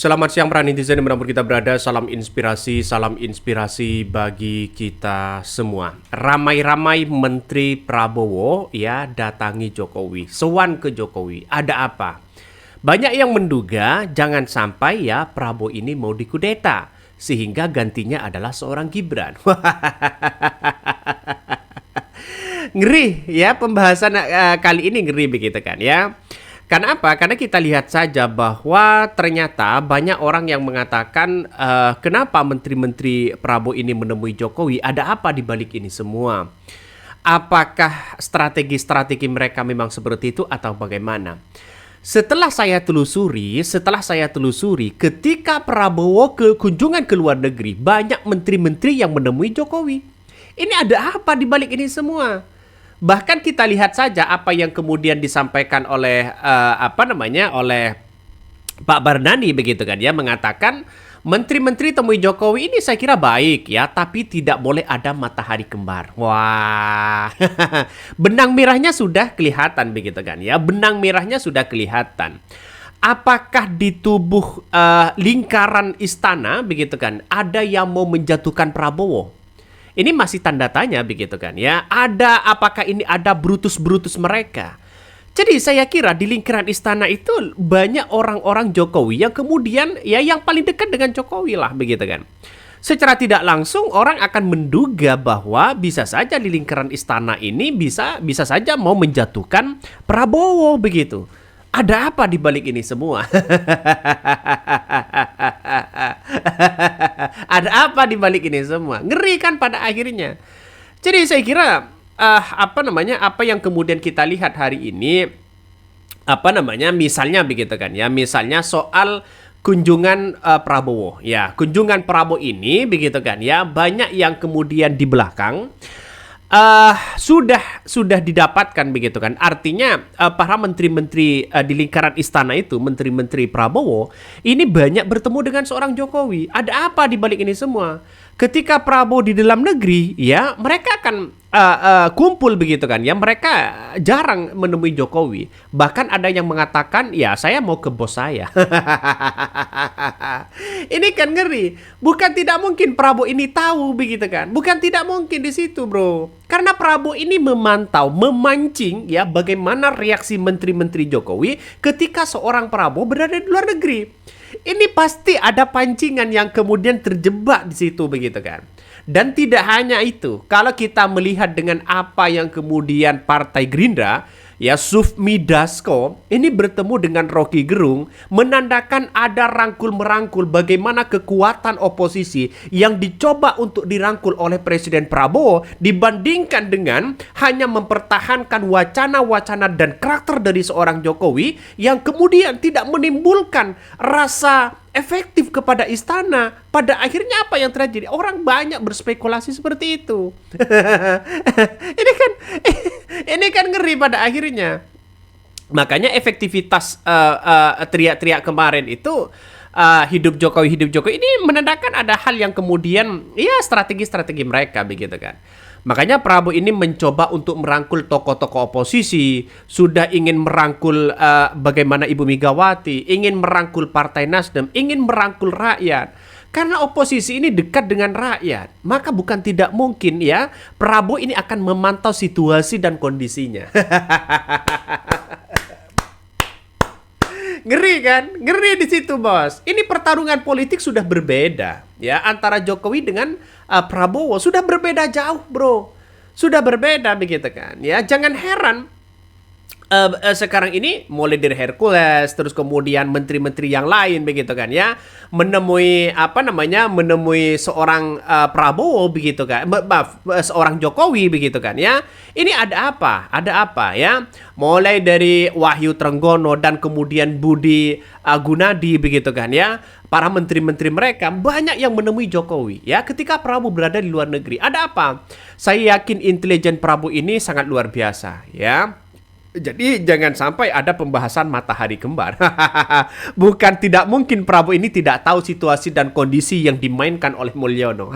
Selamat siang para netizen dimanapun kita berada. Salam inspirasi bagi kita semua. Ramai-ramai Menteri Prabowo ya datangi Jokowi, sowan ke Jokowi. Ada apa? Banyak yang menduga jangan sampai ya Prabowo ini mau dikudeta sehingga gantinya adalah seorang Gibran. Ngeri ya pembahasan kali ini, ngeri begitu kan ya. Karena apa? Karena kita lihat saja bahwa ternyata banyak orang yang mengatakan kenapa menteri-menteri Prabowo ini menemui Jokowi, ada apa di balik ini semua? Apakah strategi-strategi mereka memang seperti itu atau bagaimana? Setelah saya telusuri, ketika Prabowo ke kunjungan ke luar negeri, banyak menteri-menteri yang menemui Jokowi. Ini ada apa di balik ini semua? Bahkan kita lihat saja apa yang kemudian disampaikan oleh oleh Pak Bardani begitu kan ya, mengatakan menteri-menteri temui Jokowi ini saya kira baik ya, tapi tidak boleh ada matahari kembar. Wah. Benang merahnya sudah kelihatan begitu kan ya. Benang merahnya sudah kelihatan. Apakah di tubuh lingkaran istana begitu kan ada yang mau menjatuhkan Prabowo? Ini masih tanda tanya begitu kan ya. Apakah ini ada Brutus-Brutus mereka? Jadi saya kira di lingkaran istana itu banyak orang-orang Jokowi yang kemudian ya yang paling dekat dengan Jokowi lah begitu kan. Secara tidak langsung orang akan menduga bahwa bisa saja di lingkaran istana ini bisa saja mau menjatuhkan Prabowo begitu. Ada apa di balik ini semua? Ada apa di balik ini semua? Ngeri kan pada akhirnya. Jadi saya kira apa yang kemudian kita lihat hari ini misalnya begitu kan ya, misalnya soal kunjungan Prabowo. Ya, kunjungan Prabowo ini begitu kan ya, banyak yang kemudian di belakang sudah didapatkan begitu kan. Artinya para menteri-menteri di lingkaran istana itu, menteri-menteri Prabowo ini banyak bertemu dengan seorang Jokowi. Ada apa di balik ini semua? Ketika Prabowo di dalam negeri ya, mereka akan kumpul begitu kan ya. Mereka jarang menemui Jokowi. Bahkan ada yang mengatakan ya saya mau ke bos saya. Ini kan ngeri. Bukan tidak mungkin Prabowo ini tahu begitu kan. Bukan tidak mungkin di situ, bro. Karena Prabowo ini memantau, memancing ya bagaimana reaksi menteri-menteri Jokowi ketika seorang Prabowo berada di luar negeri. Ini pasti ada pancingan yang kemudian terjebak di situ begitu kan. Dan tidak hanya itu, kalau kita melihat dengan apa yang kemudian Partai Gerindra ya, Sufmi Dasko ini bertemu dengan Rocky Gerung, menandakan ada rangkul-merangkul bagaimana kekuatan oposisi yang dicoba untuk dirangkul oleh Presiden Prabowo dibandingkan dengan hanya mempertahankan wacana-wacana dan karakter dari seorang Jokowi yang kemudian tidak menimbulkan rasa efektif kepada istana. Pada akhirnya apa yang terjadi? Orang banyak berspekulasi seperti itu. Ini kan ngeri pada akhirnya. Makanya efektivitas teriak-teriak kemarin itu hidup Jokowi ini menandakan ada hal yang kemudian ya strategi-strategi mereka begitu kan. Makanya Prabowo ini mencoba untuk merangkul tokoh-tokoh oposisi, sudah ingin merangkul bagaimana Ibu Megawati, ingin merangkul Partai Nasdem, ingin merangkul rakyat. Karena oposisi ini dekat dengan rakyat, maka bukan tidak mungkin ya Prabowo ini akan memantau situasi dan kondisinya. Ngeri kan? Ngeri di situ, bos. Ini pertarungan politik sudah berbeda ya antara Jokowi dengan Prabowo, sudah berbeda jauh, bro. Sudah berbeda begitu kan. Ya, jangan heran sekarang ini mulai dari Hercules terus kemudian menteri-menteri yang lain begitu kan ya menemui seorang Prabowo begitu kan, seorang Jokowi begitu kan ya. Ini ada apa ya, mulai dari Wahyu Trenggono dan kemudian Budi Gunadi begitu kan ya. Para menteri-menteri mereka banyak yang menemui Jokowi ya ketika Prabowo berada di luar negeri. Ada apa? Saya yakin intelijen Prabowo ini sangat luar biasa ya. Jadi jangan sampai ada pembahasan matahari kembar. Bukan tidak mungkin Prabowo ini tidak tahu situasi dan kondisi yang dimainkan oleh Mulyono.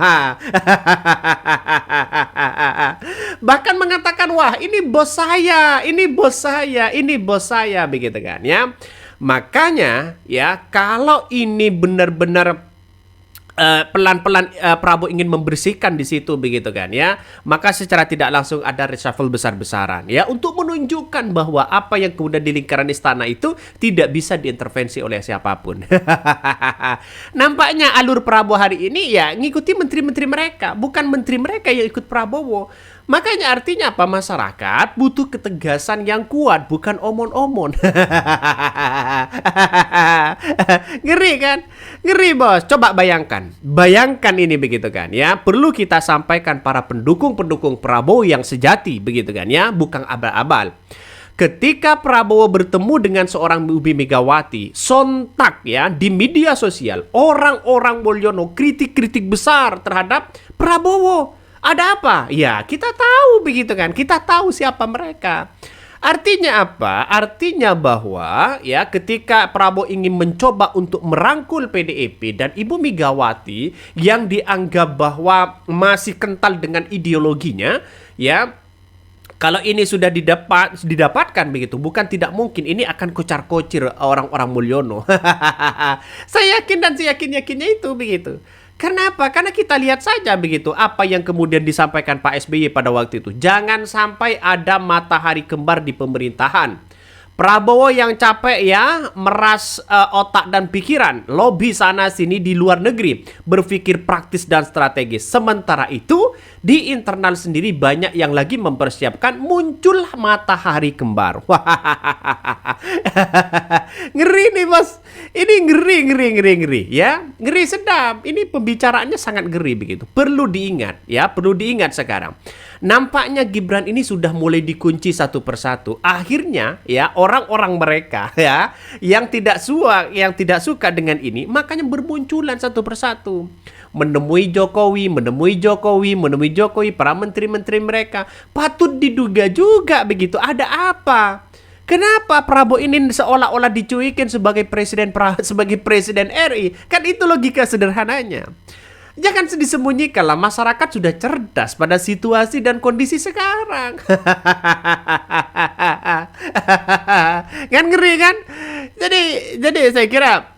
Bahkan mengatakan, wah ini bos saya, ini bos saya, ini bos saya begitu kan ya. Makanya ya kalau ini benar-benar pelan-pelan Prabowo ingin membersihkan di situ begitu kan ya, maka secara tidak langsung ada reshuffle besar-besaran ya untuk menunjukkan bahwa apa yang kemudian di lingkaran istana itu tidak bisa diintervensi oleh siapapun. Nampaknya alur Prabowo hari ini ya ngikuti menteri-menteri mereka, bukan menteri mereka yang ikut Prabowo. Makanya artinya apa? Masyarakat butuh ketegasan yang kuat, bukan omon-omon. Ngeri kan? Ngeri bos. Coba bayangkan. Bayangkan ini begitu kan ya. Perlu kita sampaikan para pendukung-pendukung Prabowo yang sejati begitu kan ya. Bukan abal-abal. Ketika Prabowo bertemu dengan seorang Ibu Megawati, sontak ya di media sosial, orang-orang Mulyono kritik-kritik besar terhadap Prabowo. Ada apa? Ya, kita tahu begitu kan. Kita tahu siapa mereka. Artinya apa? Artinya bahwa ya ketika Prabowo ingin mencoba untuk merangkul PDIP dan Ibu Megawati yang dianggap bahwa masih kental dengan ideologinya, ya kalau ini sudah didapatkan begitu, bukan tidak mungkin ini akan kocar-kocir orang-orang Mulyono. Saya yakin dan saya yakin-yakinnya itu begitu. Kenapa? Karena kita lihat saja begitu apa yang kemudian disampaikan Pak SBY pada waktu itu. Jangan sampai ada matahari kembar di pemerintahan. Prabowo yang capek ya, meras otak dan pikiran, lobby sana sini di luar negeri, berpikir praktis dan strategis. Sementara itu, di internal sendiri banyak yang lagi mempersiapkan muncul matahari kembar. Ngeri nih bos, ini ngeri ya, ngeri sedap. Ini pembicaraannya sangat ngeri begitu. Perlu diingat ya, perlu diingat sekarang. Nampaknya Gibran ini sudah mulai dikunci satu persatu. Akhirnya ya orang-orang mereka ya yang tidak suka dengan ini, makanya bermunculan satu persatu. Menemui Jokowi, para menteri-menteri mereka. Patut diduga juga begitu. Ada apa? Kenapa Prabowo ini seolah-olah dicuikin sebagai presiden RI? Kan itu logika sederhananya. Jangan disembunyikan lah, masyarakat sudah cerdas pada situasi dan kondisi sekarang. Kan ngeri kan? Jadi saya kira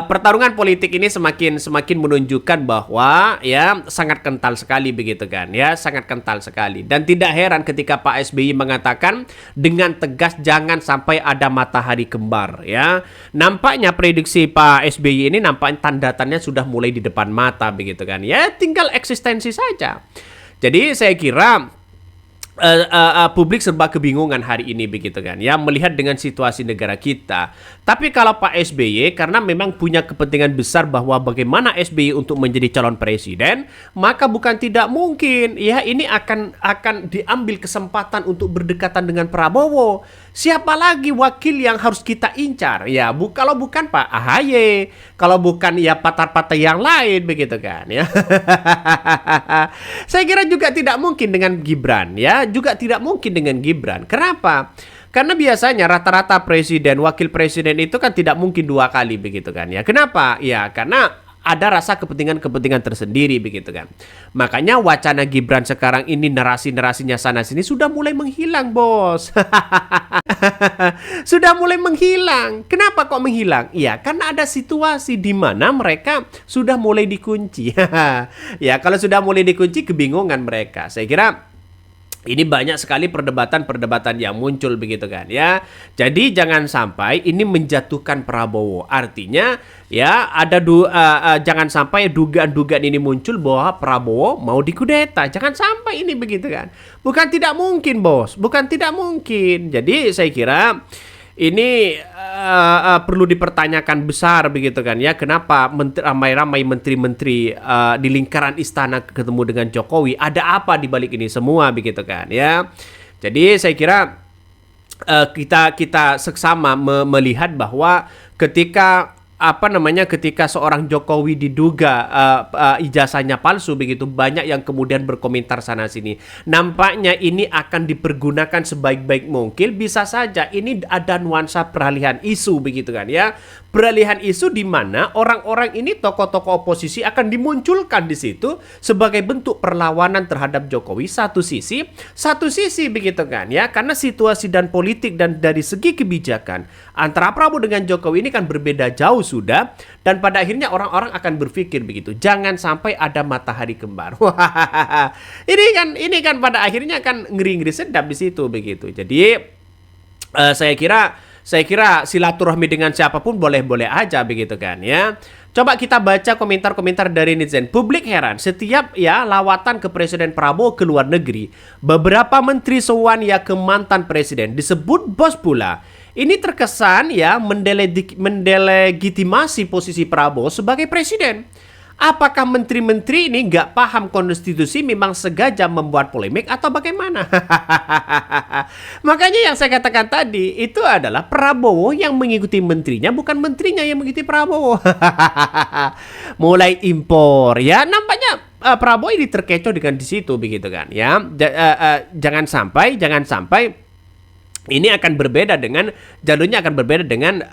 pertarungan politik ini semakin menunjukkan bahwa ya sangat kental sekali begitu kan ya, sangat kental sekali. Dan tidak heran ketika Pak SBY mengatakan dengan tegas jangan sampai ada matahari kembar ya. Nampaknya prediksi Pak SBY ini nampaknya tanda-tandanya sudah mulai di depan mata begitu kan ya, tinggal eksistensi saja. Jadi saya kira publik serba kebingungan hari ini begitu kan ya, melihat dengan situasi negara kita. Tapi kalau Pak SBY karena memang punya kepentingan besar bahwa bagaimana SBY untuk menjadi calon presiden, maka bukan tidak mungkin ya ini akan diambil kesempatan untuk berdekatan dengan Prabowo. Siapa lagi wakil yang harus kita incar ya, kalau bukan Pak AHY, kalau bukan ya partai-partai yang lain begitu kan ya. Saya kira juga tidak mungkin dengan Gibran ya, juga tidak mungkin dengan Gibran. Kenapa? Karena biasanya rata-rata presiden, wakil presiden itu kan tidak mungkin dua kali begitu kan ya. Kenapa? Ya karena ada rasa kepentingan-kepentingan tersendiri begitu kan. Makanya wacana Gibran sekarang ini narasi-narasinya sana sini sudah mulai menghilang, bos. Sudah mulai menghilang. Kenapa kok menghilang? Ya, karena ada situasi di mana mereka sudah mulai dikunci. Ya, kalau sudah mulai dikunci kebingungan mereka. Saya kira ini banyak sekali perdebatan-perdebatan yang muncul begitu kan ya. Jadi jangan sampai ini menjatuhkan Prabowo. Artinya ya ada jangan sampai dugaan-dugaan ini muncul bahwa Prabowo mau dikudeta. Jangan sampai ini begitu kan. Bukan tidak mungkin, bos. Bukan tidak mungkin. Jadi saya kira ini perlu dipertanyakan besar begitu kan ya, kenapa ramai-ramai menteri-menteri di lingkaran istana ketemu dengan Jokowi, ada apa di balik ini semua begitu kan ya. Jadi saya kira kita seksama melihat bahwa ketika apa namanya, ketika seorang Jokowi diduga ijazahnya palsu begitu, banyak yang kemudian berkomentar sana sini. Nampaknya ini akan dipergunakan sebaik-baik mungkin. Bisa saja ini ada nuansa peralihan isu begitu kan ya. Peralihan isu di mana orang-orang ini, tokoh-tokoh oposisi, akan dimunculkan di situ sebagai bentuk perlawanan terhadap Jokowi satu sisi begitu kan ya. Karena situasi dan politik dan dari segi kebijakan antara Prabowo dengan Jokowi ini kan berbeda jauh sudah, dan pada akhirnya orang-orang akan berpikir begitu, jangan sampai ada matahari kembar. Ini kan pada akhirnya kan ngeri-ngeri sedap di situ begitu. Jadi saya kira silaturahmi dengan siapapun boleh-boleh aja begitu kan ya. Coba kita baca komentar-komentar dari netizen. Publik heran, setiap ya lawatan ke Presiden Prabowo ke luar negeri, beberapa menteri sowan ya ke mantan presiden disebut bos pula. Ini terkesan ya mendelegitimasi posisi Prabowo sebagai presiden. Apakah menteri-menteri ini nggak paham konstitusi, memang sengaja membuat polemik atau bagaimana? Makanya yang saya katakan tadi itu adalah Prabowo yang mengikuti menterinya, bukan menterinya yang mengikuti Prabowo. Mulai impor ya, nampaknya Prabowo ini terkecoh dengan di situ begitu kan ya. Jangan sampai ini akan berbeda dengan jalurnya, akan berbeda dengan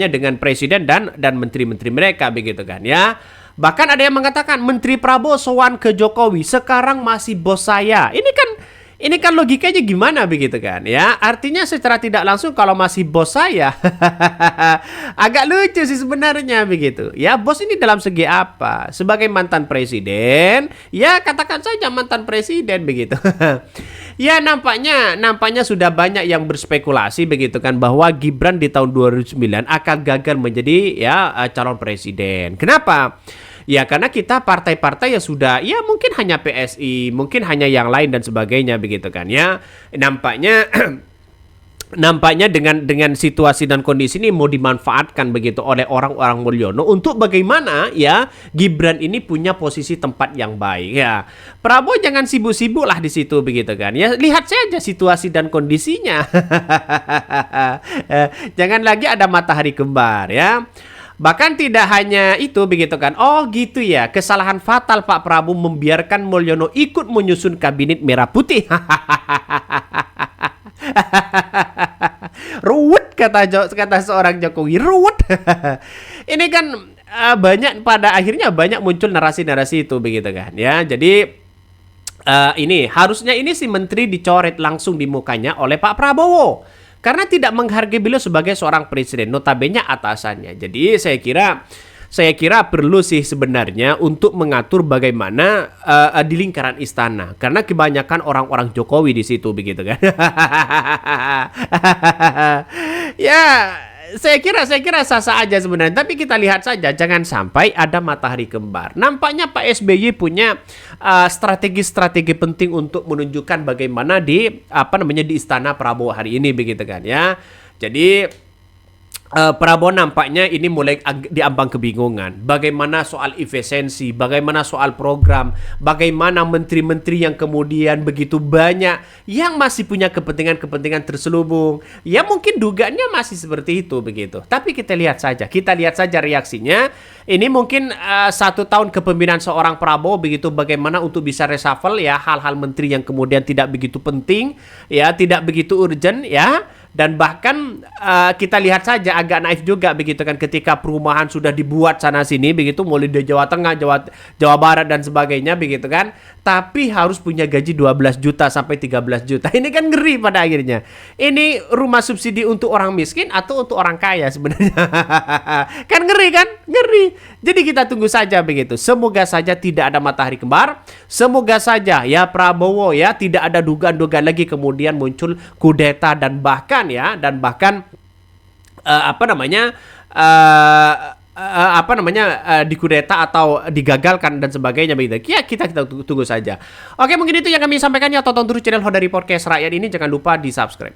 dengan presiden dan menteri-menteri mereka begitu kan ya. Bahkan ada yang mengatakan Menteri Prabowo sowan ke Jokowi, sekarang masih bos saya. Ini kan logikanya gimana begitu kan ya. Artinya secara tidak langsung kalau masih bos saya agak lucu sih sebenarnya begitu. Ya, bos ini dalam segi apa? Sebagai mantan presiden, ya katakan saja mantan presiden begitu. Ya, nampaknya sudah banyak yang berspekulasi begitu kan bahwa Gibran di tahun 2009 akan gagal menjadi ya calon presiden. Kenapa? Ya karena kita partai-partai ya sudah, ya mungkin hanya PSI, mungkin hanya yang lain dan sebagainya begitu kan ya. Nampaknya dengan situasi dan kondisi ini mau dimanfaatkan begitu oleh orang-orang Mulyono untuk bagaimana ya Gibran ini punya posisi tempat yang baik ya. Prabowo jangan sibuk-sibuk lah di situ begitu kan ya. Lihat saja situasi dan kondisinya. Jangan lagi ada matahari kembar ya. Bahkan tidak hanya itu begitu kan. Oh gitu ya, kesalahan fatal Pak Prabowo membiarkan Mulyono ikut menyusun kabinet merah putih. Ruwet kata seorang Jokowi, ruwet. Ini kan pada akhirnya banyak muncul narasi-narasi itu begitu kan ya. Jadi ini harusnya si menteri dicoret langsung di mukanya oleh Pak Prabowo. Karena tidak menghargai beliau sebagai seorang presiden, notabene atasannya. Jadi saya kira perlu sih sebenarnya untuk mengatur bagaimana di lingkaran istana. Karena kebanyakan orang-orang Jokowi di situ begitu kan. Ya, saya kira sah-sah aja sebenarnya. Tapi kita lihat saja, jangan sampai ada matahari kembar. Nampaknya Pak SBY punya strategi-strategi penting untuk menunjukkan bagaimana di istana Prabowo hari ini begitu kan ya. Jadi Prabowo nampaknya ini mulai diambang kebingungan. Bagaimana soal efisiensi, bagaimana soal program, bagaimana menteri-menteri yang kemudian begitu banyak yang masih punya kepentingan-kepentingan terselubung. Ya mungkin dugaannya masih seperti itu begitu. Tapi kita lihat saja reaksinya. Ini mungkin 1 tahun kepemimpinan seorang Prabowo begitu, bagaimana untuk bisa reshuffle ya hal-hal menteri yang kemudian tidak begitu penting, ya tidak begitu urgent ya. Dan bahkan kita lihat saja agak naif juga begitu kan ketika perumahan sudah dibuat sana sini begitu, mulai dari Jawa Tengah, Jawa Barat dan sebagainya begitu kan. Tapi harus punya gaji 12 juta sampai 13 juta. Ini kan ngeri pada akhirnya. Ini rumah subsidi untuk orang miskin atau untuk orang kaya sebenarnya. Kan ngeri kan? Ngeri. Jadi kita tunggu saja begitu. Semoga saja tidak ada matahari kembar. Semoga saja ya Prabowo ya tidak ada dugaan-dugaan lagi kemudian muncul kudeta dan bahkan dikudeta atau digagalkan dan sebagainya begitu. Ya kita tunggu saja. Oke, mungkin itu yang kami sampaikan ya. Tonton terus channel Honda Report Case Rakyat ini, jangan lupa di subscribe.